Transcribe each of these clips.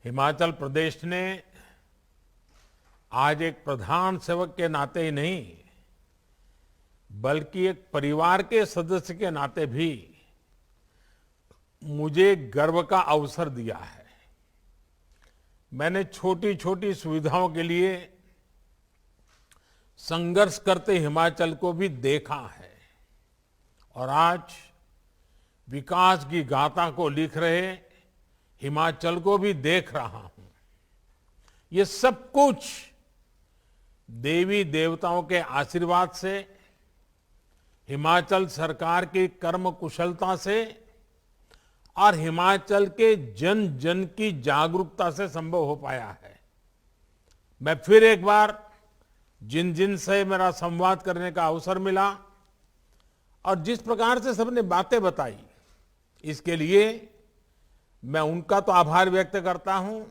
हिमाचल प्रदेश ने आज एक प्रधान सेवक के नाते ही नहीं बल्कि एक परिवार के सदस्य के नाते भी मुझे गर्व का अवसर दिया है। मैंने छोटी छोटी सुविधाओं के लिए संघर्ष करते हिमाचल को भी देखा है और आज विकास की गाथा को लिख रहे हिमाचल को भी देख रहा हूं। ये सब कुछ देवी देवताओं के आशीर्वाद से, हिमाचल सरकार की कर्म कुशलता से और हिमाचल के जन जन की जागरूकता से संभव हो पाया है। मैं फिर एक बार जिन जिन से मेरा संवाद करने का अवसर मिला और जिस प्रकार से सबने बातें बताई, इसके लिए मैं उनका तो आभार व्यक्त करता हूं,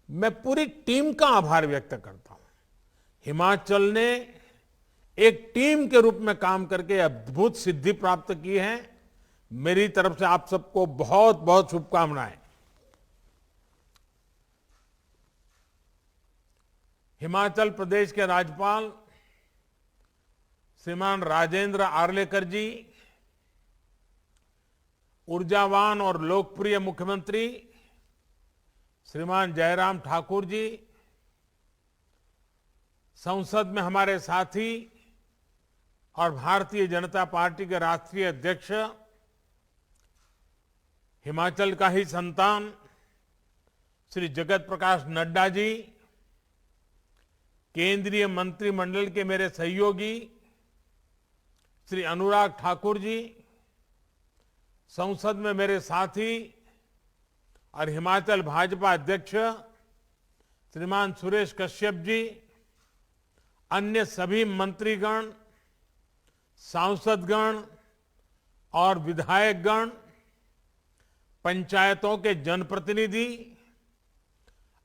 मैं पूरी टीम का आभार व्यक्त करता हूं। हिमाचल ने एक टीम के रूप में काम करके अद्भुत सिद्धि प्राप्त की है। मेरी तरफ से आप सबको बहुत बहुत शुभकामनाएं। हिमाचल प्रदेश के राज्यपाल श्रीमान राजेंद्र आर्लेकर जी, ऊर्जावान और लोकप्रिय मुख्यमंत्री श्रीमान जयराम ठाकुर जी, संसद में हमारे साथी और भारतीय जनता पार्टी के राष्ट्रीय अध्यक्ष, हिमाचल का ही संतान श्री जगत प्रकाश नड्डा जी, केंद्रीय मंत्रिमंडल के मेरे सहयोगी श्री अनुराग ठाकुर जी, संसद में मेरे साथी और हिमाचल भाजपा अध्यक्ष श्रीमान सुरेश कश्यप जी, अन्य सभी मंत्रीगण, सांसदगण और विधायकगण, पंचायतों के जनप्रतिनिधि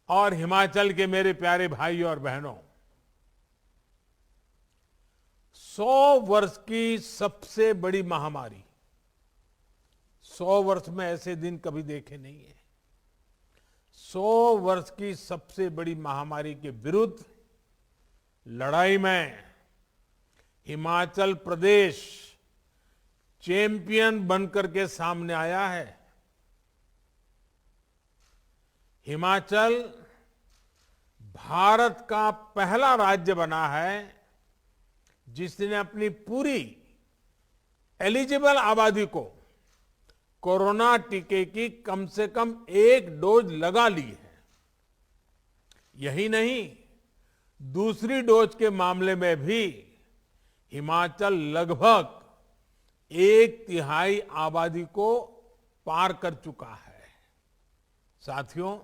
और हिमाचल के मेरे प्यारे भाई और बहनों, 100 वर्ष की सबसे बड़ी महामारी, 100 वर्ष में ऐसे दिन कभी देखे नहीं है। 100 वर्ष की सबसे बड़ी महामारी के विरुद्ध लड़ाई में हिमाचल प्रदेश चैंपियन बनकर के सामने आया है। हिमाचल भारत का पहला राज्य बना है जिसने अपनी पूरी एलिजिबल आबादी को कोरोना टीके की कम से कम 1 डोज लगा ली है। यही नहीं, दूसरी डोज के मामले में भी हिमाचल लगभग 1/3 आबादी को पार कर चुका है। साथियों,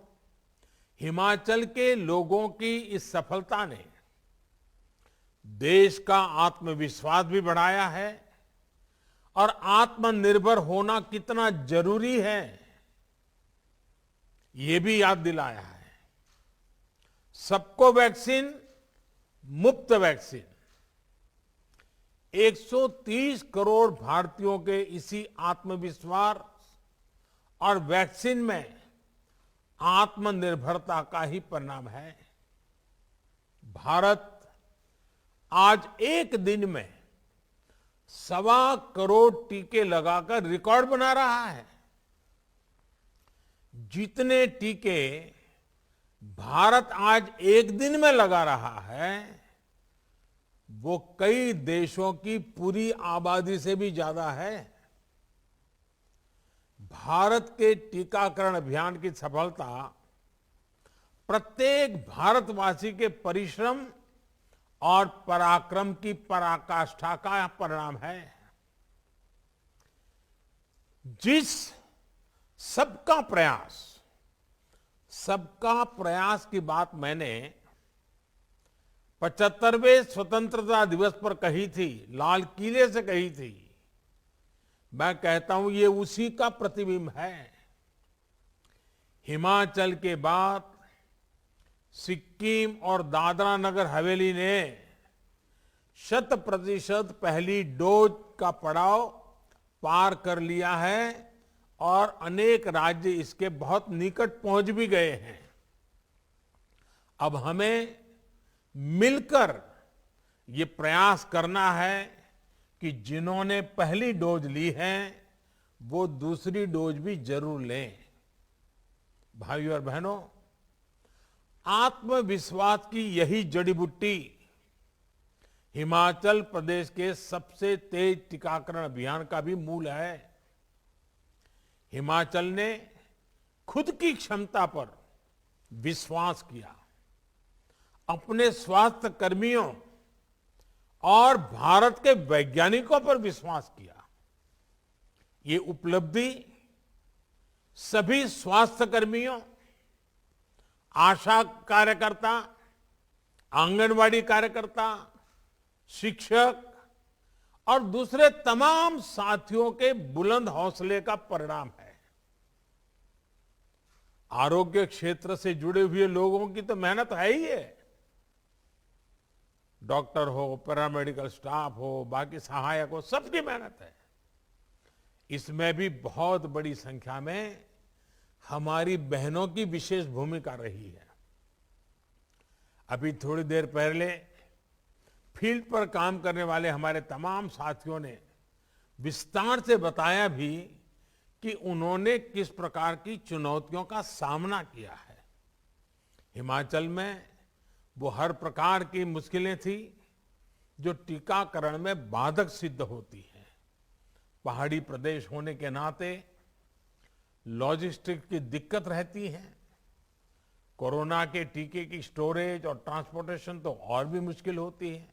हिमाचल के लोगों की इस सफलता ने देश का आत्मविश्वास भी बढ़ाया है और आत्मनिर्भर होना कितना जरूरी है ये भी याद दिलाया है। सबको वैक्सीन, मुफ्त वैक्सीन, 130 करोड़ भारतीयों के इसी आत्मविश्वास और वैक्सीन में आत्मनिर्भरता का ही परिणाम है। भारत आज एक दिन में 1.25 करोड़ टीके लगाकर रिकॉर्ड बना रहा है। जितने टीके भारत आज एक दिन में लगा रहा है वो कई देशों की पूरी आबादी से भी ज्यादा है। भारत के टीकाकरण अभियान की सफलता प्रत्येक भारतवासी के परिश्रम और पराक्रम की पराकाष्ठा का परिणाम है। जिस सबका प्रयास की बात मैंने 75वें स्वतंत्रता दिवस पर कही थी, लाल किले से कही थी, मैं कहता हूं ये उसी का प्रतिबिंब है। हिमाचल के बाद सिक्किम और दादरा नगर हवेली ने 100% पहली डोज का पड़ाव पार कर लिया है और अनेक राज्य इसके बहुत निकट पहुंच भी गए हैं। अब हमें मिलकर ये प्रयास करना है कि जिन्होंने पहली डोज ली है वो दूसरी डोज भी जरूर लें। भाइयों और बहनों, आत्मविश्वास की यही जड़ी बूटी हिमाचल प्रदेश के सबसे तेज टीकाकरण अभियान का भी मूल है। हिमाचल ने खुद की क्षमता पर विश्वास किया, अपने स्वास्थ्य कर्मियों और भारत के वैज्ञानिकों पर विश्वास किया। ये उपलब्धि सभी स्वास्थ्य कर्मियों, आशा कार्यकर्ता, आंगनवाड़ी कार्यकर्ता, शिक्षक और दूसरे तमाम साथियों के बुलंद हौसले का परिणाम है। आरोग्य क्षेत्र से जुड़े हुए लोगों की तो मेहनत है ही है। डॉक्टर हो, पैरामेडिकल स्टाफ हो, बाकी सहायक हो, सबकी मेहनत है। इसमें भी बहुत बड़ी संख्या में हमारी बहनों की विशेष भूमिका रही है। अभी थोड़ी देर पहले फील्ड पर काम करने वाले हमारे तमाम साथियों ने विस्तार से बताया भी कि उन्होंने किस प्रकार की चुनौतियों का सामना किया है। हिमाचल में वो हर प्रकार की मुश्किलें थी जो टीकाकरण में बाधक सिद्ध होती हैं। पहाड़ी प्रदेश होने के नाते लॉजिस्टिक की दिक्कत रहती है। कोरोना के टीके की स्टोरेज और ट्रांसपोर्टेशन तो और भी मुश्किल होती है।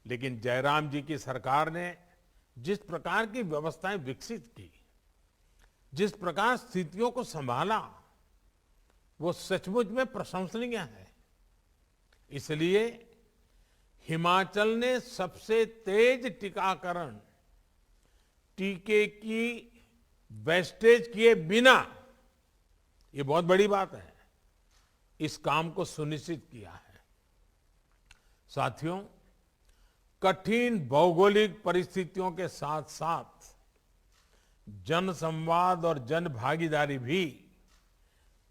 लेकिन जयराम जी की सरकार ने जिस प्रकार की व्यवस्थाएं विकसित की, जिस प्रकार स्थितियों को संभाला, वो सचमुच में प्रशंसनीय है। इसलिए हिमाचल ने सबसे तेज टीकाकरण टीके की वेस्टेज किए बिना, ये बहुत बड़ी बात है, इस काम को सुनिश्चित किया है। साथियों, कठिन भौगोलिक परिस्थितियों के साथ साथ जन संवाद और जन भागीदारी भी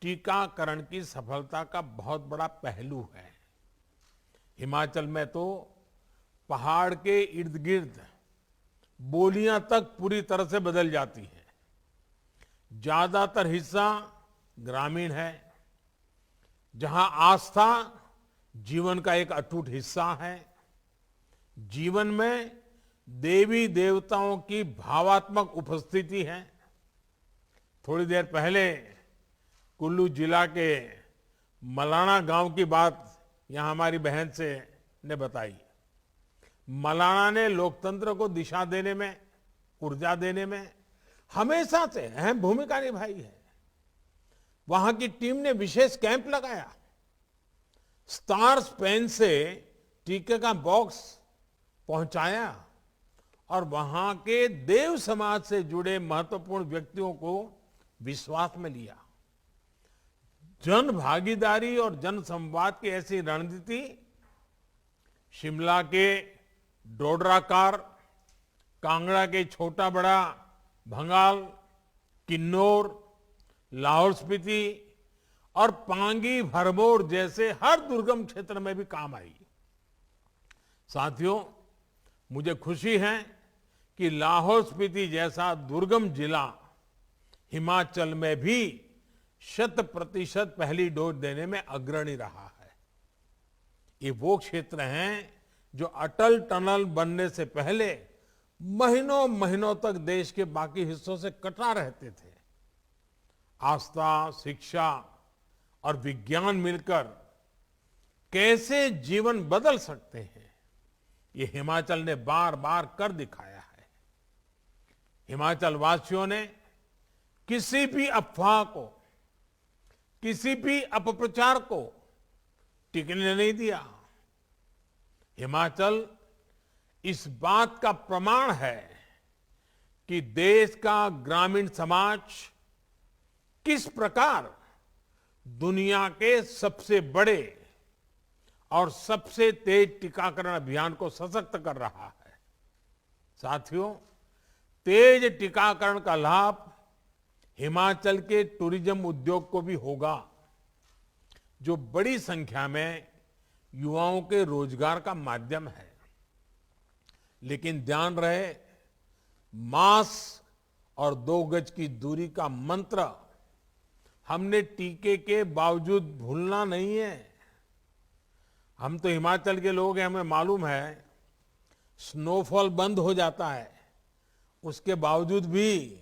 टीकाकरण की सफलता का बहुत बड़ा पहलू है। हिमाचल में तो पहाड़ के इर्द गिर्द बोलियां तक पूरी तरह से बदल जाती हैं। ज्यादातर हिस्सा ग्रामीण है, जहां आस्था जीवन का एक अटूट हिस्सा है। जीवन में देवी देवताओं की भावात्मक उपस्थिति है। थोड़ी देर पहले कुल्लू जिला के मलाना गांव की बात यहां हमारी बहन से ने बताई। मलाना ने लोकतंत्र को दिशा देने में, ऊर्जा देने में हमेशा से अहम भूमिका निभाई है। वहां की टीम ने विशेष कैंप लगाया, स्टार्स पेन से टीके का बॉक्स पहुंचाया और वहां के देव समाज से जुड़े महत्वपूर्ण व्यक्तियों को विश्वास में लिया। जन भागीदारी और जन संवाद की ऐसी रणनीति शिमला के डोडराकार, कांगड़ा के छोटा बड़ा भंगाल, किन्नौर, लाहौल स्पीति और पांगी भरमौर जैसे हर दुर्गम क्षेत्र में भी काम आई। साथियों, मुझे खुशी है कि लाहौल स्पीति जैसा दुर्गम जिला हिमाचल में भी 100% पहली डोज देने में अग्रणी रहा है। ये वो क्षेत्र हैं जो अटल टनल बनने से पहले महीनों महीनों तक देश के बाकी हिस्सों से कटा रहते थे। आस्था, शिक्षा और विज्ञान मिलकर कैसे जीवन बदल सकते हैं, ये हिमाचल ने बार बार कर दिखाया है। हिमाचल वासियों ने किसी भी अफवाह को, किसी भी अपप्रचार को टिकने नहीं दिया। हिमाचल इस बात का प्रमाण है कि देश का ग्रामीण समाज किस प्रकार दुनिया के सबसे बड़े और सबसे तेज टीकाकरण अभियान को सशक्त कर रहा है। साथियों, तेज टीकाकरण का लाभ हिमाचल के टूरिज्म उद्योग को भी होगा, जो बड़ी संख्या में युवाओं के रोजगार का माध्यम है। लेकिन ध्यान रहे, मास्क और 2 गज की दूरी का मंत्र हमने टीके के बावजूद भूलना नहीं है। हम तो हिमाचल के लोग हैं, हमें मालूम है स्नोफॉल बंद हो जाता है, उसके बावजूद भी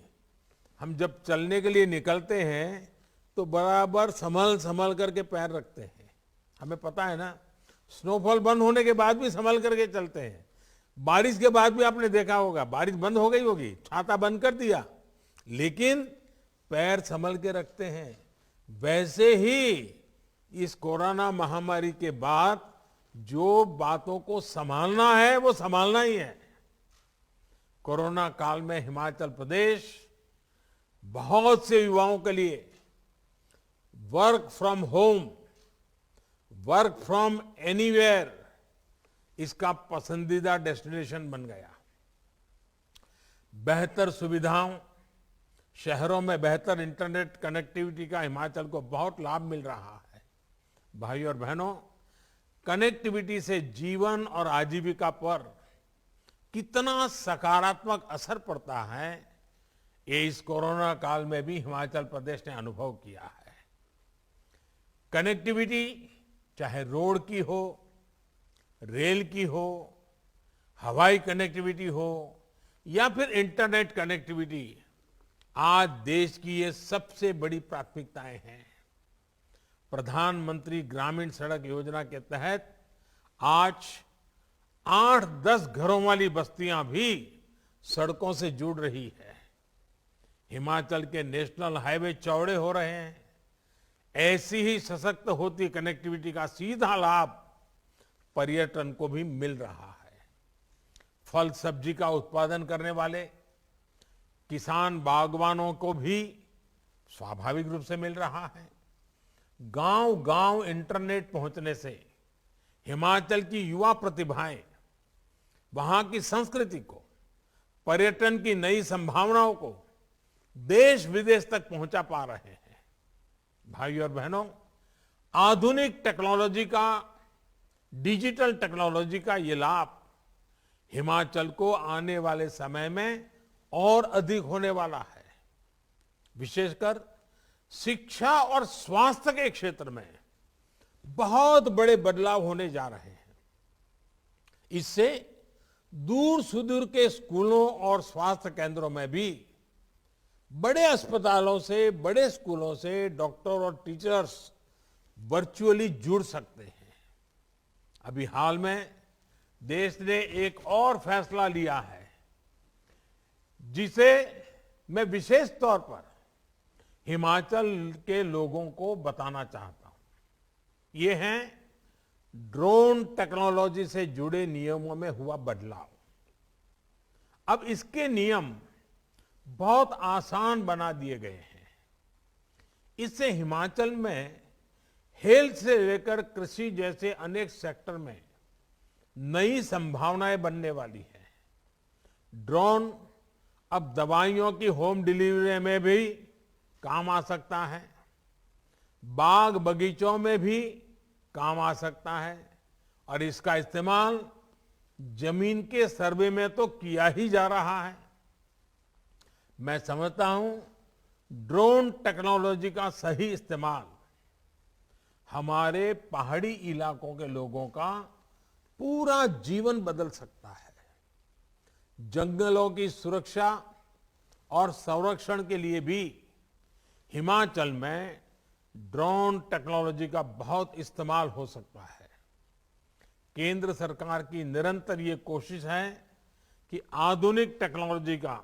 हम जब चलने के लिए निकलते हैं तो बराबर संभल संभल करके पैर रखते हैं। हमें पता है ना, स्नोफॉल बंद होने के बाद भी संभल करके चलते हैं। बारिश के बाद भी आपने देखा होगा, बारिश बंद हो गई होगी, छाता बंद कर दिया, लेकिन पैर संभल के रखते हैं। वैसे ही इस कोरोना महामारी के बाद जो बातों को संभालना है वो संभालना ही है। कोरोना काल में हिमाचल प्रदेश बहुत से युवाओं के लिए work from home, work from anywhere इसका पसंदीदा डेस्टिनेशन बन गया। बेहतर सुविधाओं, शहरों में बेहतर इंटरनेट कनेक्टिविटी का हिमाचल को बहुत लाभ मिल रहा है। भाइयों और बहनों, कनेक्टिविटी से जीवन और आजीविका पर कितना सकारात्मक असर पड़ता है, ये इस कोरोना काल में भी हिमाचल प्रदेश ने अनुभव किया है। कनेक्टिविटी चाहे रोड की हो, रेल की हो, हवाई कनेक्टिविटी हो या फिर इंटरनेट कनेक्टिविटी, आज देश की ये सबसे बड़ी प्राथमिकताएं हैं। प्रधानमंत्री ग्रामीण सड़क योजना के तहत आज 8-10 घरों वाली बस्तियां भी सड़कों से जुड़ रही है। हिमाचल के नेशनल हाईवे चौड़े हो रहे हैं। ऐसी ही सशक्त होती कनेक्टिविटी का सीधा लाभ पर्यटन को भी मिल रहा है। फल सब्जी का उत्पादन करने वाले किसान बागवानों को भी स्वाभाविक रूप से मिल रहा है। गांव-गांव इंटरनेट पहुंचने से हिमाचल की युवा प्रतिभाएं वहां की संस्कृति को, पर्यटन की नई संभावनाओं को देश विदेश तक पहुंचा पा रहे हैं। भाइयों और बहनों, आधुनिक टेक्नोलॉजी का, डिजिटल टेक्नोलॉजी का ये लाभ हिमाचल को आने वाले समय में और अधिक होने वाला है। विशेषकर शिक्षा और स्वास्थ्य के क्षेत्र में बहुत बड़े बदलाव होने जा रहे हैं। इससे दूर सुदूर के स्कूलों और स्वास्थ्य केंद्रों में भी बड़े अस्पतालों से, बड़े स्कूलों से डॉक्टर और टीचर्स वर्चुअली जुड़ सकते हैं। अभी हाल में देश ने एक और फैसला लिया है, जिसे मैं विशेष तौर पर हिमाचल के लोगों को बताना चाहता हूं। ये है ड्रोन टेक्नोलॉजी से जुड़े नियमों में हुआ बदलाव। अब इसके नियम बहुत आसान बना दिए गए हैं। इससे हिमाचल में हेल्थ से लेकर कृषि जैसे अनेक सेक्टर में नई संभावनाएं बनने वाली है। ड्रोन अब दवाइयों की होम डिलीवरी में भी काम आ सकता है, बाग बगीचों में भी काम आ सकता है और इसका इस्तेमाल जमीन के सर्वे में तो किया ही जा रहा है। मैं समझता हूं ड्रोन टेक्नोलॉजी का सही इस्तेमाल हमारे पहाड़ी इलाकों के लोगों का पूरा जीवन बदल सकता है। जंगलों की सुरक्षा और संरक्षण के लिए भी हिमाचल में ड्रोन टेक्नोलॉजी का बहुत इस्तेमाल हो सकता है। केंद्र सरकार की निरंतर ये कोशिश है कि आधुनिक टेक्नोलॉजी का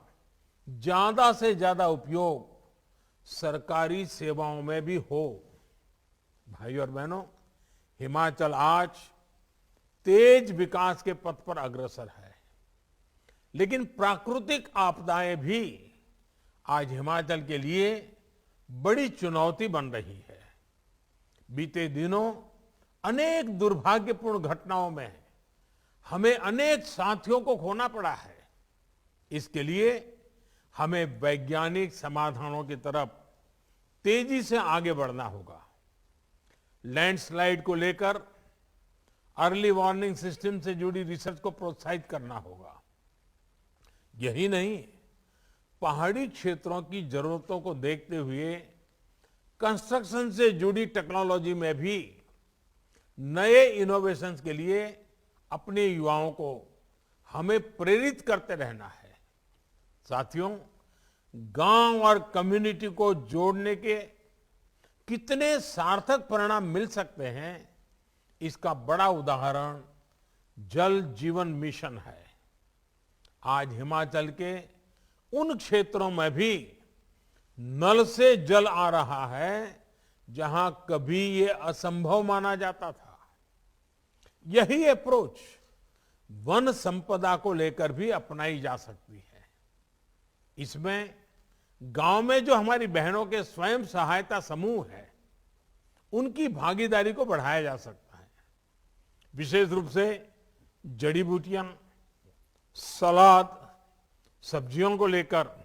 ज्यादा से ज्यादा उपयोग सरकारी सेवाओं में भी हो। भाइयों और बहनों, हिमाचल आज तेज विकास के पथ पर अग्रसर है, लेकिन प्राकृतिक आपदाएं भी आज हिमाचल के लिए बड़ी चुनौती बन रही है। बीते दिनों अनेक दुर्भाग्यपूर्ण घटनाओं में हमें अनेक साथियों को खोना पड़ा है। इसके लिए हमें वैज्ञानिक समाधानों की तरफ तेजी से आगे बढ़ना होगा। लैंडस्लाइड को लेकर अर्ली वार्निंग सिस्टम से जुड़ी रिसर्च को प्रोत्साहित करना होगा। यही नहीं, पहाड़ी क्षेत्रों की जरूरतों को देखते हुए कंस्ट्रक्शन से जुड़ी टेक्नोलॉजी में भी नए इनोवेशंस के लिए अपने युवाओं को हमें प्रेरित करते रहना है। साथियों, गांव और कम्युनिटी को जोड़ने के कितने सार्थक परिणाम मिल सकते हैं, इसका बड़ा उदाहरण जल जीवन मिशन है। आज हिमाचल के उन क्षेत्रों में भी नल से जल आ रहा है जहां कभी ये असंभव माना जाता था। यही अप्रोच वन संपदा को लेकर भी अपनाई जा सकती है। इसमें गांव में जो हमारी बहनों के स्वयं सहायता समूह है, उनकी भागीदारी को बढ़ाया जा सकता है। विशेष रूप से जड़ी बूटियां, सलाद, सब्जियों को लेकर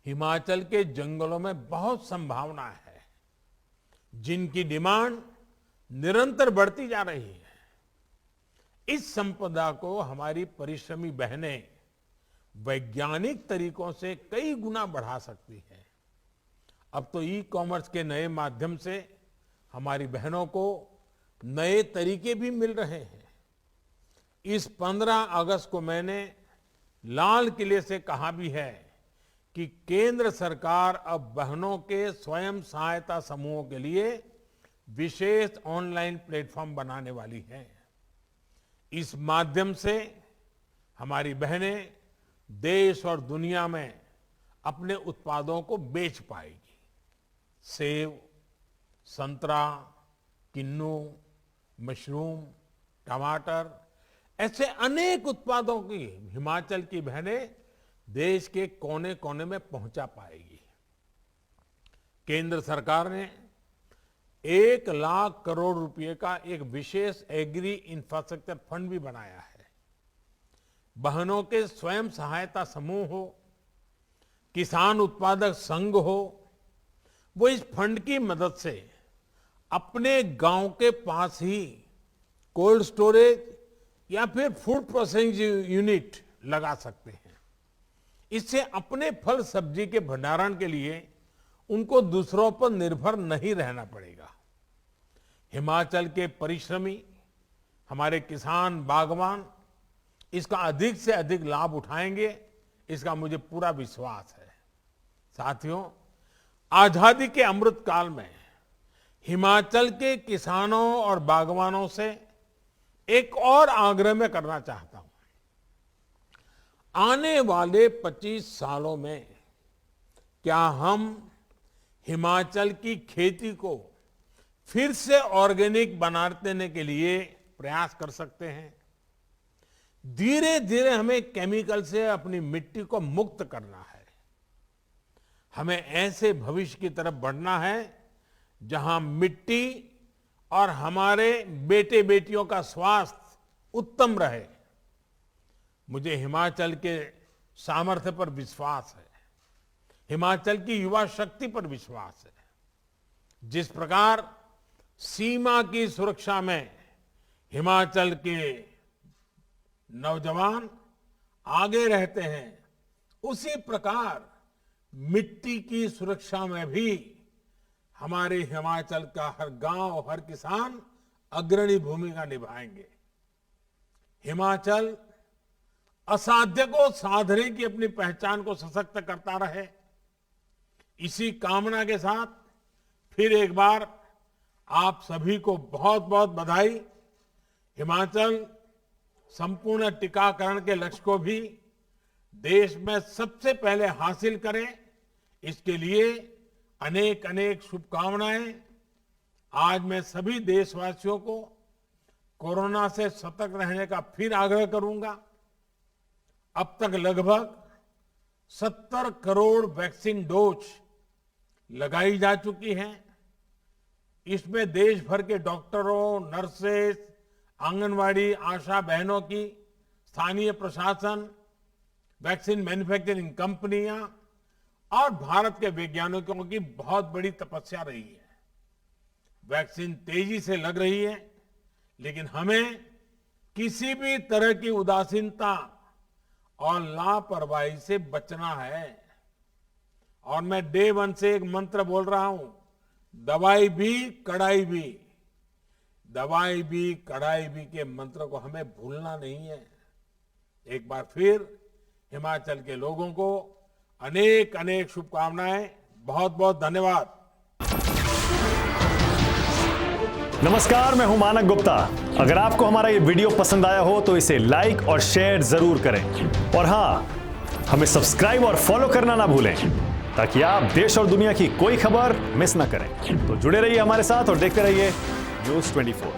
हिमाचल के जंगलों में बहुत संभावना है, जिनकी डिमांड निरंतर बढ़ती जा रही है। इस संपदा को हमारी परिश्रमी बहनें वैज्ञानिक तरीकों से कई गुना बढ़ा सकती है। अब तो ई कॉमर्स के नए माध्यम से हमारी बहनों को नए तरीके भी मिल रहे हैं। इस 15 अगस्त को मैंने लाल किले से कहा भी है कि केंद्र सरकार अब बहनों के स्वयं सहायता समूहों के लिए विशेष ऑनलाइन प्लेटफॉर्म बनाने वाली है। इस माध्यम से हमारी बहनें देश और दुनिया में अपने उत्पादों को बेच पाएगी। सेब, संतरा, किन्नू, मशरूम, टमाटर, ऐसे अनेक उत्पादों की हिमाचल की बहनें देश के कोने कोने में पहुंचा पाएगी। केंद्र सरकार ने 1 लाख करोड़ रुपए का एक विशेष एग्री इंफ्रास्ट्रक्चर फंड भी बनाया है। बहनों के स्वयं सहायता समूह हो, किसान उत्पादक संघ हो, वो इस फंड की मदद से अपने गांव के पास ही कोल्ड स्टोरेज या फिर फूड प्रोसेसिंग यूनिट लगा सकते हैं। इससे अपने फल सब्जी के भंडारण के लिए उनको दूसरों पर निर्भर नहीं रहना पड़ेगा। हिमाचल के परिश्रमी हमारे किसान, बागवान इसका अधिक से अधिक लाभ उठाएंगे, इसका मुझे पूरा विश्वास है। साथियों, आजादी के अमृत काल में हिमाचल के किसानों और बागवानों से एक और आग्रह मैं करना चाहता हूं। आने वाले 25 सालों में क्या हम हिमाचल की खेती को फिर से ऑर्गेनिक बना देने के लिए प्रयास कर सकते हैं? धीरे धीरे हमें केमिकल से अपनी मिट्टी को मुक्त करना है। हमें ऐसे भविष्य की तरफ बढ़ना है जहां मिट्टी और हमारे बेटे बेटियों का स्वास्थ्य उत्तम रहे। मुझे हिमाचल के सामर्थ्य पर विश्वास है, हिमाचल की युवा शक्ति पर विश्वास है। जिस प्रकार सीमा की सुरक्षा में हिमाचल के नौजवान आगे रहते हैं, उसी प्रकार मिट्टी की सुरक्षा में भी हमारे हिमाचल का हर गांव, हर किसान अग्रणी भूमिका निभाएंगे। हिमाचल असाध्य को साधने की अपनी पहचान को सशक्त करता रहे। इसी कामना के साथ फिर एक बार आप सभी को बहुत बहुत बधाई। हिमाचल संपूर्ण टीकाकरण के लक्ष्य को भी देश में सबसे पहले हासिल करे, इसके लिए अनेक अनेक शुभकामनाएं। आज मैं सभी देशवासियों को कोरोना से सतर्क रहने का फिर आग्रह करूंगा। अब तक लगभग 70 करोड़ वैक्सीन डोज लगाई जा चुकी हैं। इसमें देश भर के डॉक्टरों, नर्सेस, आंगनवाड़ी आशा बहनों की, स्थानीय प्रशासन, वैक्सीन मैन्युफैक्चरिंग कंपनियां और भारत के वैज्ञानिकों की बहुत बड़ी तपस्या रही है। वैक्सीन तेजी से लग रही है, लेकिन हमें किसी भी तरह की उदासीनता और लापरवाही से बचना है। और मैं डे वन से एक मंत्र बोल रहा हूं, दवाई भी कड़ाई भी, दवाई भी कड़ाई भी के मंत्र को हमें भूलना नहीं है। एक बार फिर हिमाचल के लोगों को अनेक अनेक शुभकामनाएं। बहुत बहुत धन्यवाद। नमस्कार, मैं हूं मानक गुप्ता। अगर आपको हमारा ये वीडियो पसंद आया हो तो इसे लाइक और शेयर जरूर करें। और हां, हमें सब्सक्राइब और फॉलो करना ना भूलें, ताकि आप देश और दुनिया की कोई खबर मिस ना करें। तो जुड़े रहिए हमारे साथ और देखते रहिए न्यूज़ 24।